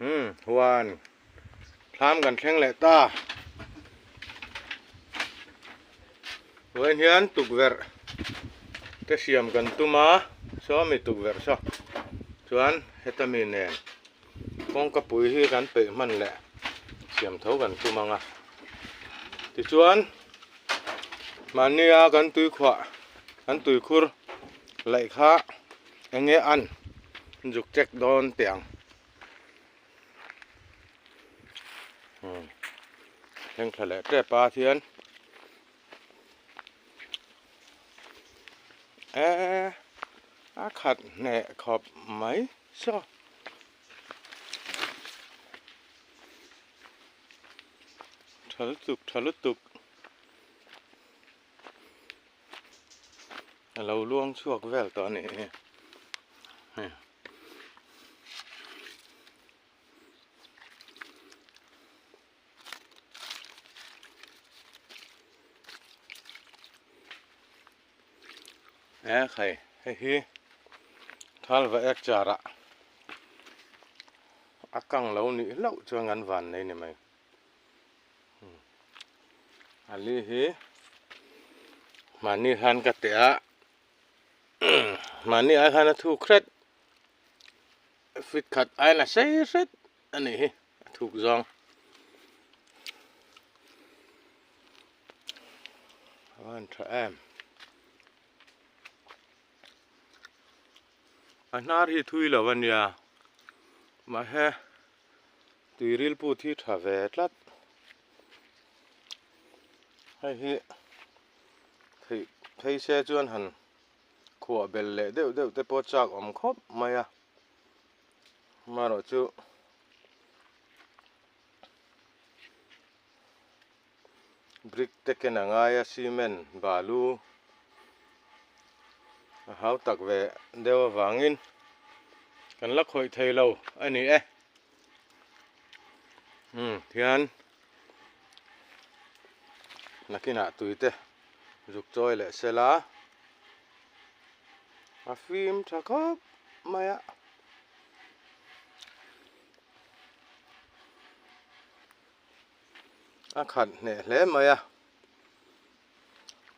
วานพร้ำกันแข่งแหละตาเว้นเฮียนตุกเวรแต่เสียมกันตุมาซ้อมีตุกเวรซ้อส่วนเฮตามีเนนกงกระปุยที่กันเปะมันแหละเสียมเท่ากันตุมังอ่ะที่ส่วนมันนี่กันตุยขวากันตุยคุรไหลขาเองเงอันจุกเจ็กโดนเตียงเฮงทะเลแต่ปลาเทียนอาขัดแหน่ขอบไหมซ้อทะลุตุกเราล่วงช่วงแววตอนนี้ใครให้ทัลว่าจาระอากังเหล่านี้เล่าจวงันวันในนี่ไหมอันนี้มันนี่ฮันกะเตะมันนี่ไอ้ฮันถูกเคร็ดฟิตขัดไอ้น่ะใช่เคร็ดอันนี้ถูกจองวันทรมอันนั้นที่ทุยละวันยามาเฮตุยริลพูที่ทาเวตลัดให้ให้เสียจวนหันขวบเบลเล่เดี๋ยวแต่พอจากครบมาอะมาหรอจูบริกเทคนังไงซีเมนบาลูหาตักเวเดี๋ยววางอินกันลักหอยไทยเราอันนี้เทียนนักกินหาตุยเตะจุกจอยเลยเสลาอาฟิมชักครับมาอะอาขัดเนี่ยเล่มาอะ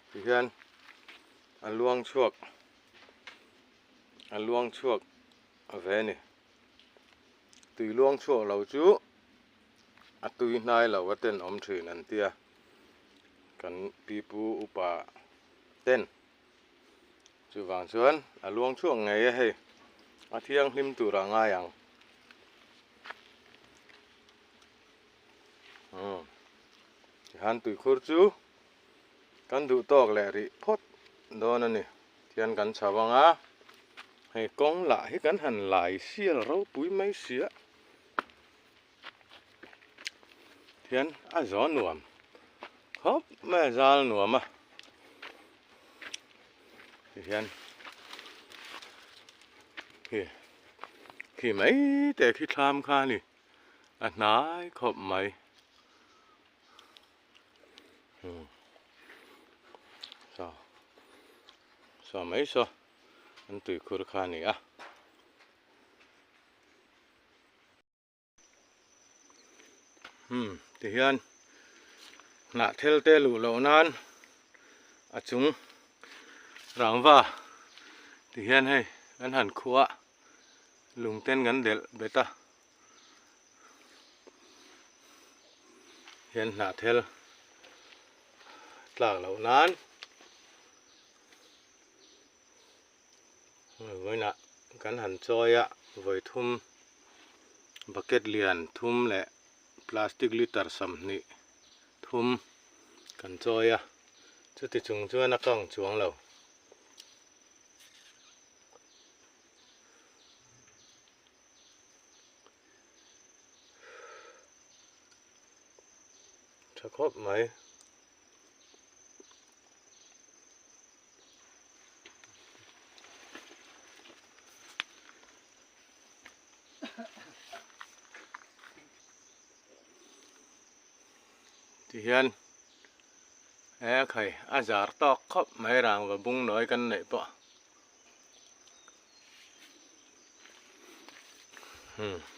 เทียนอันลวงชวกเวนี่ตุยลวงชวกเราจูตุยนายเราว่าเต้นอมถือนันเตียกันปีปูอุปาเต้นจูวางชวนลวงช่วงไงให้เที่ยงริมตุระง่ายอย่างหันตุยคูจูกันดูตอกแหลริพดโดนนี่เทียนกันชาวงาให้กองหลายกันหันหลายเสียเราปุ้ยไม่เสียเทียนจอนหนวมครับแม่จานหนวมเทียนขี่ไหมแต่ขี่ทามข้านี่นายขอบไหมสอไหมอันตุยคุรข้านี่เทียนหน้าเทลเตลูเหล่านั้นจุงรังว่าเทียนให้กันหันขวาลุงเต้นกันเดลเบต้าเทียนหน้าเทลตลาดเหล่านั้นไว้นะกันหันจอยไว้ทุ่มบักเก็ตเลียนทุ่มและพลาสติกลิตรสัมนี่ทุ่มกันจอยจะติดจุงจวนนักกังจวงเราจะครบไหมที่เห็นใครอาจารย์ตอกครบไม่ร่างว่าบุ้งน้อยกันไหนปะ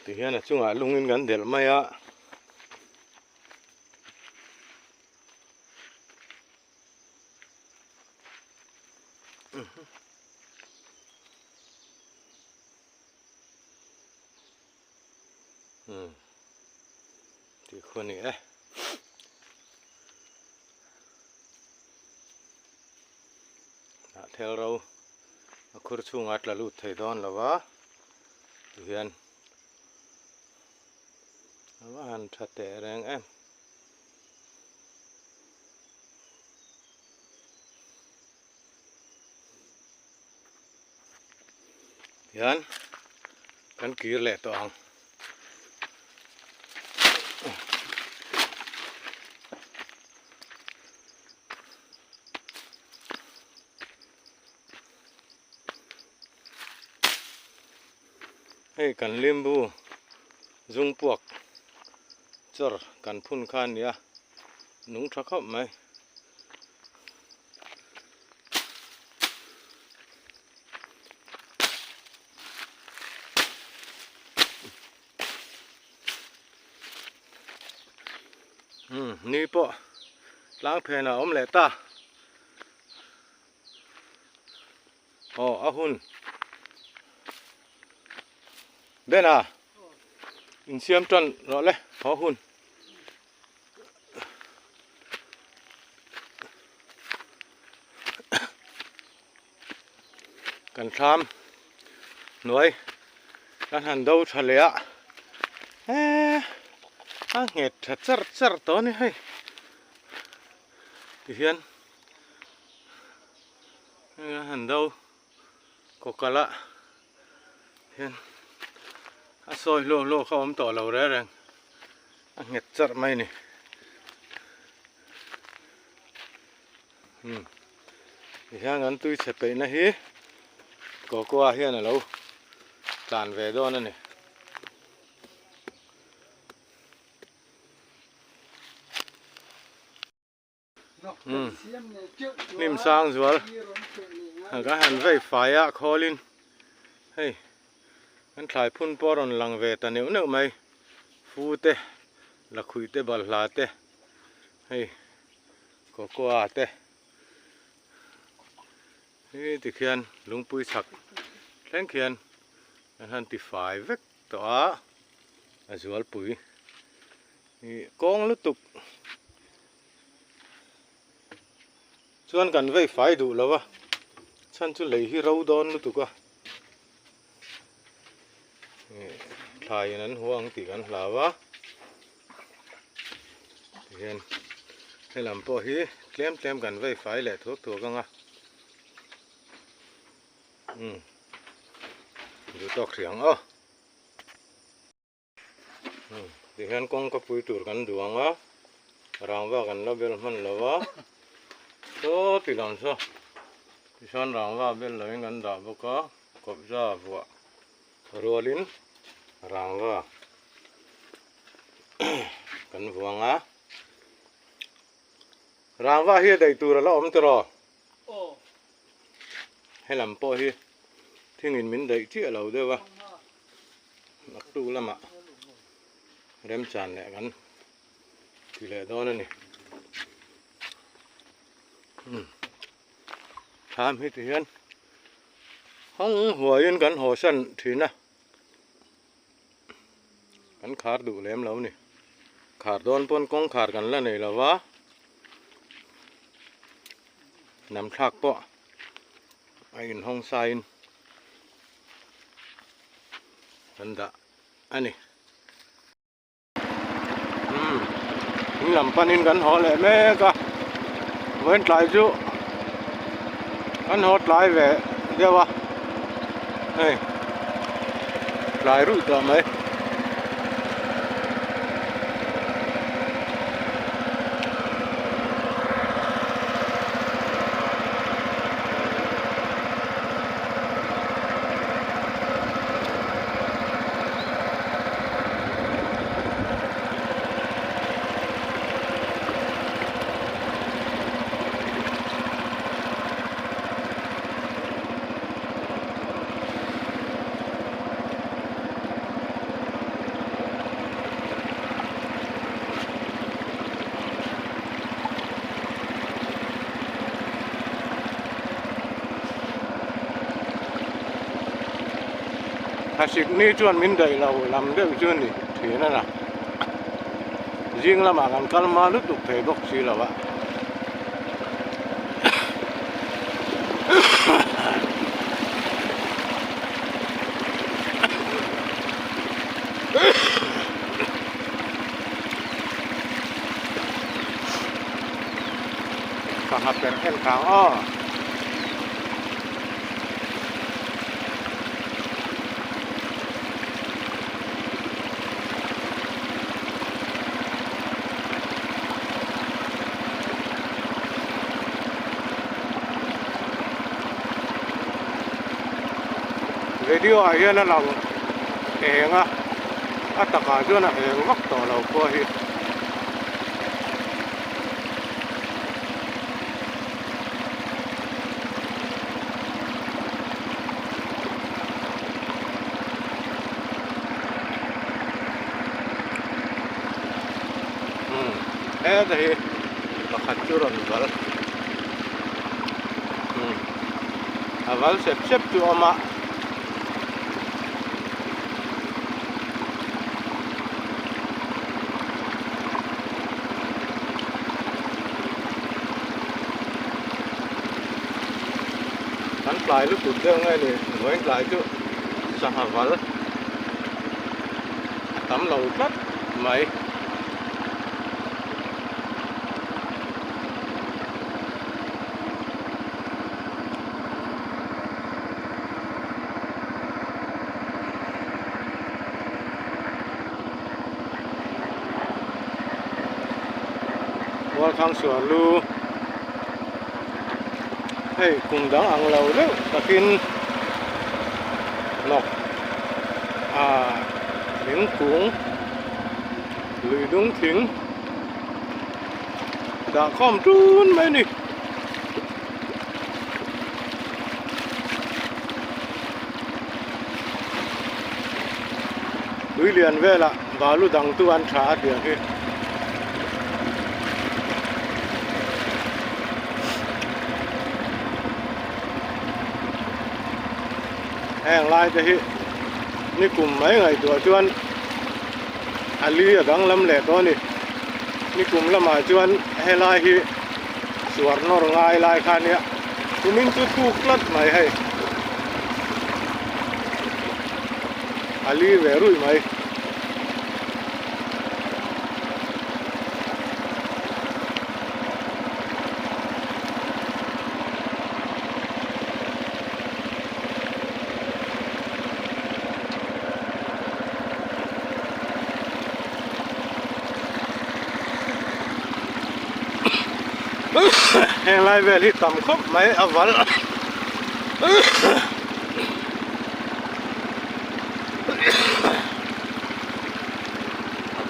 thì hiện là chung à lung in gần để mày á thì khuôn này ấy theo râu kur chung at là lụt thầy đòn là vá thì hiện vá han thật tệ rằng em hiện căn kia lệ toang hey kan limbu dung puak chor kan phun khan ya nung thak khop mai ni po lang phe na om le ta ahun bên à in xiêm tròn rõ lẽ khó hun cần tham nuôi đang hành đâu thật lẽ nghe thật rất to này hay thì hiền hành đâu có cả lạ hiền soi lô không tỏ lầu đấy rằng nghe rất may này thì hiền ngắn tôi sẽ tới này hi có qua hiền là lâu tràn về đó này nim sang rồi cái hành về phải à khó lên hey anh thay phun bò rồi lằng về ta nếu nữa mày phu tê là khui tê bal lá tê hey có qua tê hey thì khian lung pui sặc lên khian anh thì phải vết tỏa à rồi pui con lút tục chuan kan vei fai du lawa chan chu lei hi ro don lu tuka thai nan huang ti kan hlawa hian helam po hi tlem kan vei fai le thuak anga du tok riang thì hian kong ka pui tur kan duanga rangwa kan la bel man lawa số thì làm sao thì son ràng vào bên lấy ngắn đỏ vô có cọp ra vợ rùa lín ràng vào cần vuông á ràng vào hier đầy tù là ôm tro hay làm po hier thì nghìn mình đầy chia lầu đây va mặc tu lắm ạ đem tràn lại gắn thì lại đó nữa này tham hết thì hiền không hòa yên cắn hồ sân thì nè cắn khát đủ lém lâu này khát đón pon con khát cắn là này là vá nằm thạc bọ anh không sai anh đã anh này làm panin cắn họ lại mẹ cả vẫn lại chú anh hốt lại về chưa ba đây lại rút tầm ấy สิกนี่ชวนมินได้เราลำเดียวชวนนี่ถือนั่นน่ะยิงละมากันกันมาลุตุกเพย์บอกสิละวะฟังหับเป็นเอ็นขางอ้อเรดิโอไอ้เนี่ยเราเองอ่ะอัตกาจวนเองวักต่อเราพอฮีแต่ฮีบักขัดจุรนวัลวัลเซ็บตัวมาอันปลายลูกตุ่นเรื่องไงนี่หัวปลายจุสหวัลทำเราพลัดไหมว่าทางสวนลูให้กลุ่มดังอังเราเร็วตะกินหลอกเหลิงกุ้งหรือดุงถิงด่าข้อมจูนไหมนี่ลุยเรียนเวลาบาลูดังตัวอันชาเดียวที่แห้งลายจะฮินี่กลุ่มไหมไงตัวชวนอันนี้ดังลำแหลกตัวนี่กลุ่มละมาชวนให้ลายฮิสวนนรง่ายลายคันเนี้ยคุณมินจุดทุกลัดไหมให้อันนี้เวรุ่ยไหมแห่งไรเวลที่ต่ำครบไหมอวัล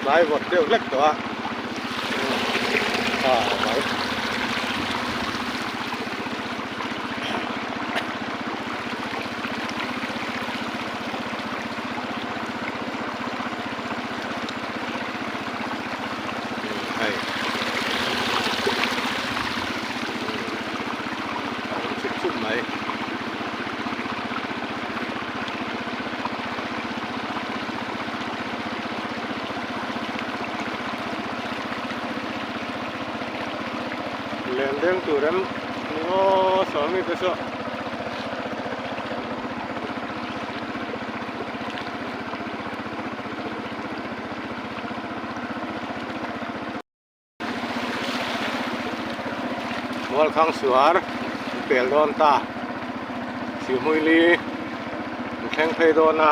ไรหมดเดียวเล็กตัวไหมเลี้ยงเลี้ยงตัวเร็มนี่โอ้สองนี่ก็ชอบวัลคังสวาร์เปลโดนตาสีมุยลีแข่งเพย์โดนนะ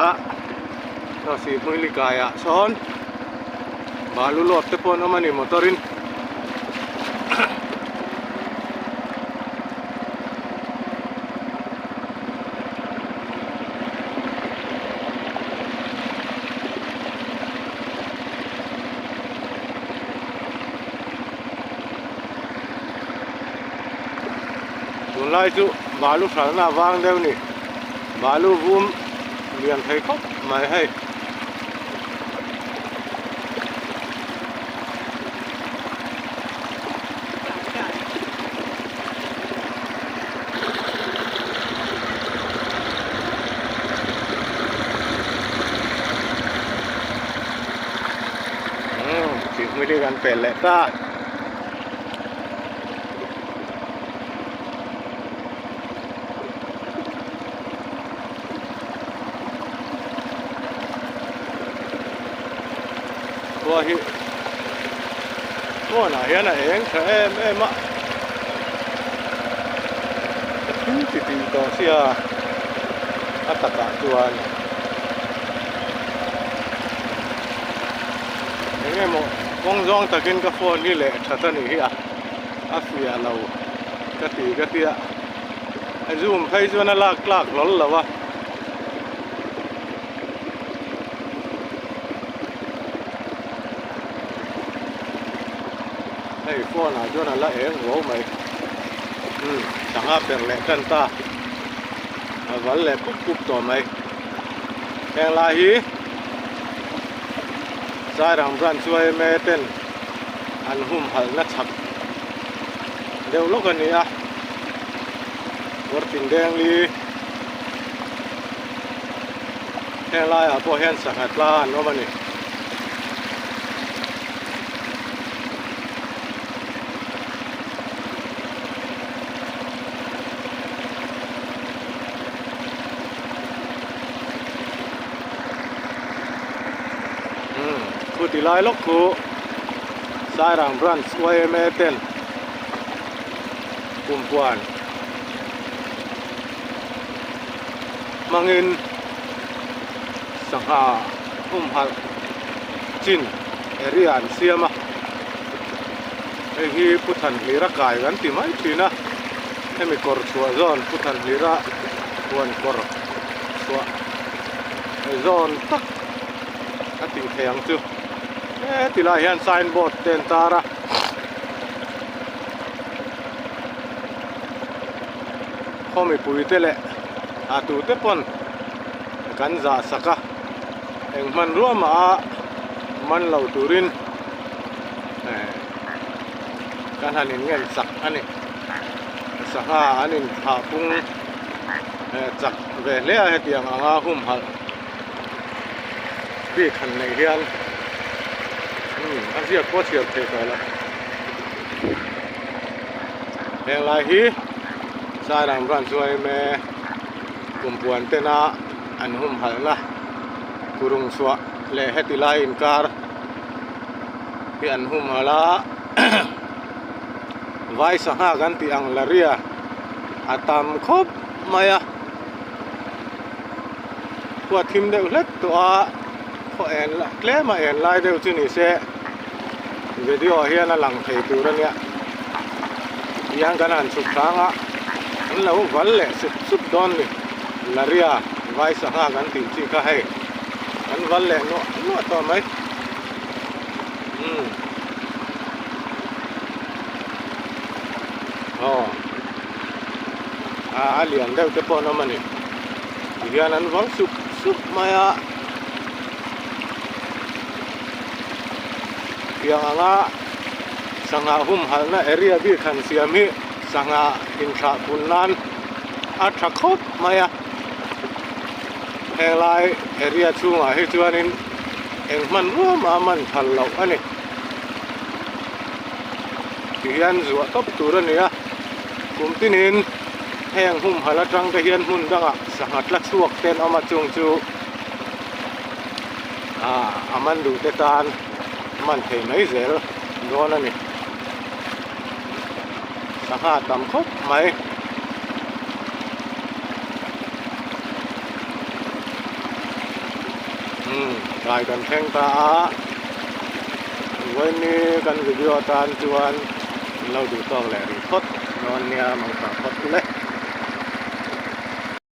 เราสีมุยลีกายะซ้อนบาลูโลดเตปอนอมันนี่มอเตอรินไล่จุบาลูสารนาวางเดียวนี่บาลูวุ้มเลี้ยงให้ครบไม่ให้ วิธีการเป็นแหละก็ตัวฮิตัวไหนน่ะเองแค่แม่มะที่ตีต่อเสียอัตตะตัวนี่ยังไงหมดวงจรตะกินกาแฟนี่แหละชัดนี่อ่ะอาเฟียเรากะตีกะเตียไอ้ซูมให้จวนลากลากหลอนแล้ววะไอ้พวกน่ะจวนละเองรู้ไหมต่างหากเป็นแหล่งกันตาวันแหล่งปุ๊บตัวไหมแกงลาฮีสายรำรันช่วยแม่เต้นอันหุ่มหัลนัดฉักเดี๋ยวลูกกันนี่อ่ะวัดติงแดงลีแกงลายอ่ะพอเห็นสังหัดปลาโน้มันนี่ผู้ที่ไล่ลูกกูสายรำรันช่วยแม่เต้นกุมพวนมังอินสังหาหุ่มหัลจินเอริอันเสียมาไอ้ที่พุทธันลีระกายกันที่ไม่ทีนะให้มีกอร์ชัวซอนพุทธันลีระควรกอร์ชัวไอ้ซอนตักอันติงแข็งจูที่ลายเห็นไซน์บอร์ดเต็นตาระเขาไม่ปุยเตะอาตูเตปอนกันจ่าสักเองมันรัวมามันเหล่าตูรินการหันเงินสักอันนี้สักอันนี้หาปุงจักเวเล่เหตียงอ่างหุ่มหัลพี่ขันในเฮียนอันเสียก็เสียเทไปแล้วแห่งลายฮีสายรำรันช่วยแม่กุมพวนเตนะอันหุ่มหัลนะกุรุงสวะเล่เหติลายอินการที่อันหุ่มหัลละไว้สังหากันที่อังลาเรียอาตามครบมายะพวกทีมเด็กเล็กตัวพอเอ็นละเล่มาเอ็นไล่เดียวที่นี่เสียวิดีโอเฮียนั่นหลังเทตัวเนี่ยยังกันอันสุดท้างอ่ะอันเราวันเล่สุดดอนเลยลาเรียไว้สังหากันที่ที่ก็ให้อันวันเล่นัวต่อไหมอาเลียนเดี๋ยวจะปนเอามันนี่เฮียนั้นวังสุกมาอ่ะyang anga sanga hum halna area bi khan siami sanga intra punnan athakot maya helai area chunga hi chuanin engman roma man thallo ani hian zuwa top turania kumtinin heng hum hala tang te hian hun danga sanga tlak suak ten ama chung chu aman du te tanมันเทไม่เสียแล้วโดนนั่นนี่สังหารต่ำครบไหมกลายกันแข่งตาวันนี้กันวิดีโอตานจวนเราดูต้องแหล่รีพอดนอนเนี่ยมังสาพอดเลย